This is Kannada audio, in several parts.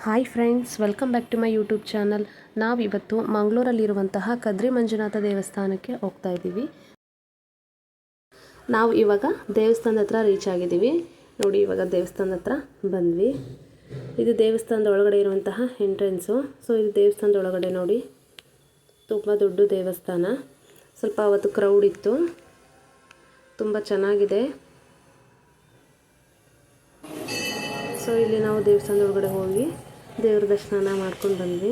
Hi friends, welcome back to my YouTube channel. ನಾವಿವತ್ತು ಮಂಗಳೂರಲ್ಲಿರುವಂತಹ ಕದ್ರಿ ಮಂಜುನಾಥ ದೇವಸ್ಥಾನಕ್ಕೆ ಹೋಗ್ತಾ ಇದ್ದೀವಿ. ನಾವು ಇವಾಗ ದೇವಸ್ಥಾನದ ಹತ್ರ ರೀಚ್ ಆಗಿದ್ದೀವಿ. ನೋಡಿ, ಇವಾಗ ದೇವಸ್ಥಾನದ ಹತ್ರ ಬಂದ್ವಿ. ಇದು ದೇವಸ್ಥಾನದ ಒಳಗಡೆ ಇರುವಂತಹ ಎಂಟ್ರೆನ್ಸು. ಸೊ ಇದು ದೇವಸ್ಥಾನದ ಒಳಗಡೆ ನೋಡಿ, ತುಂಬ ದೊಡ್ಡ ದೇವಸ್ಥಾನ. ಸ್ವಲ್ಪ ಅವತ್ತು ಕ್ರೌಡ್ ಇತ್ತು, ತುಂಬ ಚೆನ್ನಾಗಿದೆ. ಸೊ ಇಲ್ಲಿ ನಾವು ದೇವಸ್ಥಾನದ ಒಳಗಡೆ ಹೋಗಿ ದೇವ್ರ ದರ್ಶನ ಮಾಡ್ಕೊಂಡು ಬಂದ್ವಿ.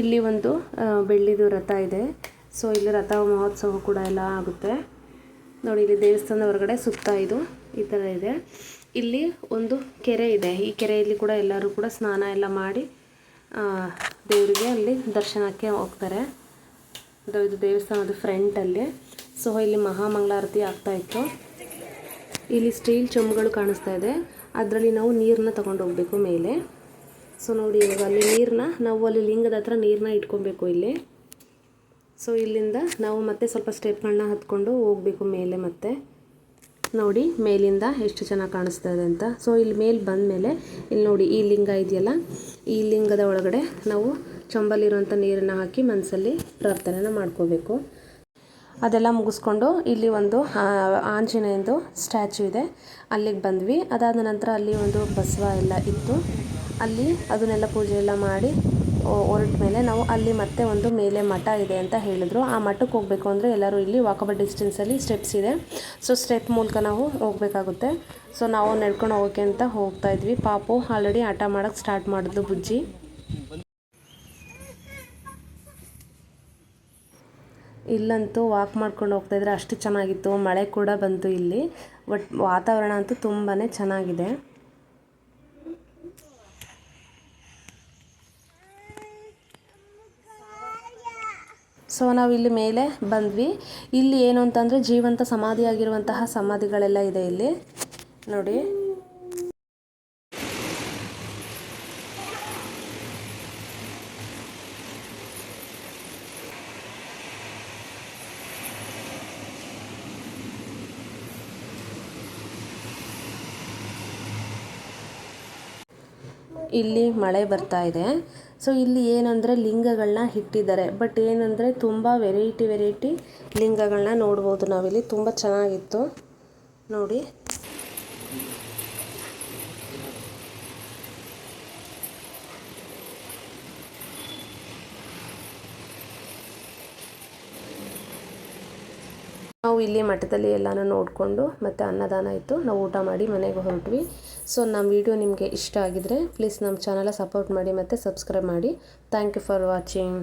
ಇಲ್ಲಿ ಒಂದು ಬೆಳ್ಳಿದು ರಥ ಇದೆ. ಸೊ ಇಲ್ಲಿ ರಥ ಮಹೋತ್ಸವ ಕೂಡ ಎಲ್ಲ ಆಗುತ್ತೆ. ನೋಡಿ, ಇಲ್ಲಿ ದೇವಸ್ಥಾನದ ಹೊರಗಡೆ ಸುತ್ತ ಇದು ಈ ಥರ ಇದೆ. ಇಲ್ಲಿ ಒಂದು ಕೆರೆ ಇದೆ. ಈ ಕೆರೆಯಲ್ಲಿ ಕೂಡ ಎಲ್ಲರೂ ಕೂಡ ಸ್ನಾನ ಎಲ್ಲ ಮಾಡಿ ದೇವರಿಗೆ ಅಲ್ಲಿ ದರ್ಶನಕ್ಕೆ ಹೋಗ್ತಾರೆ. ಇದು ದೇವಸ್ಥಾನದ ಫ್ರಂಟಲ್ಲಿ. ಸೊ ಇಲ್ಲಿ ಮಹಾಮಂಗಳಾರತಿ ಆಗ್ತಾಯಿತ್ತು. ಇಲ್ಲಿ ಸ್ಟೀಲ್ ಚೊಂಬುಗಳು ಕಾಣಿಸ್ತಾ ಇದೆ. ಅದರಲ್ಲಿ ನಾವು ನೀರನ್ನ ತಗೊಂಡು ಹೋಗಬೇಕು ಮೇಲೆ. ಸೊ ನೋಡಿ, ಇವಾಗ ಅಲ್ಲಿ ನೀರನ್ನ ನಾವು ಅಲ್ಲಿ ಲಿಂಗದ ಹತ್ರ ನೀರನ್ನ ಇಟ್ಕೊಬೇಕು ಇಲ್ಲಿ. ಸೊ ಇಲ್ಲಿಂದ ನಾವು ಮತ್ತೆ ಸ್ವಲ್ಪ ಸ್ಟೆಪ್ಗಳನ್ನ ಹತ್ಕೊಂಡು ಹೋಗಬೇಕು ಮೇಲೆ. ಮತ್ತೆ ನೋಡಿ ಮೇಲಿಂದ ಎಷ್ಟು ಚೆನ್ನಾಗಿ ಕಾಣಿಸ್ತಾ ಇದೆ ಅಂತ. ಸೊ ಇಲ್ಲಿ ಮೇಲೆ ಬಂದ ಮೇಲೆ ಇಲ್ಲಿ ನೋಡಿ, ಈ ಲಿಂಗ ಇದೆಯಲ್ಲ, ಈ ಲಿಂಗದ ಒಳಗಡೆ ನಾವು ಚೊಂಬಲ್ಲಿರುವಂಥ ನೀರನ್ನು ಹಾಕಿ ಮನಸ್ಸಲ್ಲಿ ಪ್ರಾರ್ಥನೆನ ಮಾಡ್ಕೋಬೇಕು. ಅದೆಲ್ಲ ಮುಗಿಸ್ಕೊಂಡು ಇಲ್ಲಿ ಒಂದು ಆಂಜನೇಯಂದು ಸ್ಟ್ಯಾಚು ಇದೆ, ಅಲ್ಲಿಗೆ ಬಂದ್ವಿ. ಅದಾದ ನಂತರ ಅಲ್ಲಿ ಒಂದು ಬಸವ ಎಲ್ಲ ಇತ್ತು. ಅಲ್ಲಿ ಅದನ್ನೆಲ್ಲ ಪೂಜೆ ಎಲ್ಲ ಮಾಡಿ ಹೊರಟ ಮೇಲೆ ನಾವು ಅಲ್ಲಿ ಮತ್ತೆ ಒಂದು ಮೇಲೆ ಮಠ ಇದೆ ಅಂತ ಹೇಳಿದ್ರು. ಆ ಮಠಕ್ಕೆ ಹೋಗಬೇಕು ಅಂದರೆ ಎಲ್ಲರೂ ಇಲ್ಲಿ ವಾಕಬಲ್ ಡಿಸ್ಟೆನ್ಸಲ್ಲಿ ಸ್ಟೆಪ್ಸ್ ಇದೆ. ಸೊ ಸ್ಟೆಪ್ ಮೂಲಕ ನಾವು ಹೋಗಬೇಕಾಗುತ್ತೆ. ಸೊ ನಾವು ನಡ್ಕೊಂಡು ಹೋಗೋಕ್ಕೆ ಅಂತ ಹೋಗ್ತಾ ಇದ್ವಿ. ಪಾಪು ಆಲ್ರೆಡಿ ಆಟ ಮಾಡೋಕ್ಕೆ ಸ್ಟಾರ್ಟ್ ಮಾಡಿದ್ಲು, ಬುಜ್ಜಿ. ಇಲ್ಲಂತೂ ವಾಕ್ ಮಾಡ್ಕೊಂಡು ಹೋಗ್ತಾಯಿದ್ರೆ ಅಷ್ಟು ಚೆನ್ನಾಗಿತ್ತು. ಮಳೆ ಕೂಡ ಬಂತು ಇಲ್ಲಿ. ಬಟ್ ವಾತಾವರಣ ಅಂತೂ ತುಂಬಾ ಚೆನ್ನಾಗಿದೆ. ಸೊ ನಾವು ಇಲ್ಲಿ ಮೇಲೆ ಬಂದ್ವಿ. ಇಲ್ಲಿ ಏನು ಅಂತಂದರೆ ಜೀವಂತ ಸಮಾಧಿಯಾಗಿರುವಂತಹ ಸಮಾಧಿಗಳೆಲ್ಲ ಇದೆ ಇಲ್ಲಿ ನೋಡಿ. ಇಲ್ಲಿ ಮಳೆ ಬರ್ತಾ ಇದೆ. ಸೊ ಇಲ್ಲಿ ಏನಂದರೆ ಲಿಂಗಗಳನ್ನ ಇಟ್ಟಿದ್ದಾರೆ. ಬಟ್ ಏನಂದರೆ ತುಂಬ ವೆರೈಟಿ ಲಿಂಗಗಳನ್ನ ನೋಡ್ಬೋದು ನಾವಿಲ್ಲಿ. ತುಂಬ ಚೆನ್ನಾಗಿತ್ತು ನೋಡಿ. ನಾವು ಇಲ್ಲಿ ಮಠದಲ್ಲಿ ಎಲ್ಲನೂ ನೋಡಿಕೊಂಡು ಮತ್ತು ಅನ್ನದಾನ ಇತ್ತು. ನಾವು ಊಟ ಮಾಡಿ ಮನೆಗೆ ಹೊರಟ್ವಿ. ಸೊ ನಮ್ಮ ವಿಡಿಯೋ ನಿಮಗೆ ಇಷ್ಟ ಆಗಿದರೆ ಪ್ಲೀಸ್ ನಮ್ಮ ಚಾನಲ್ ಸಪೋರ್ಟ್ ಮಾಡಿ ಮತ್ತು ಸಬ್ಸ್ಕ್ರೈಬ್ ಮಾಡಿ. Thank you for watching.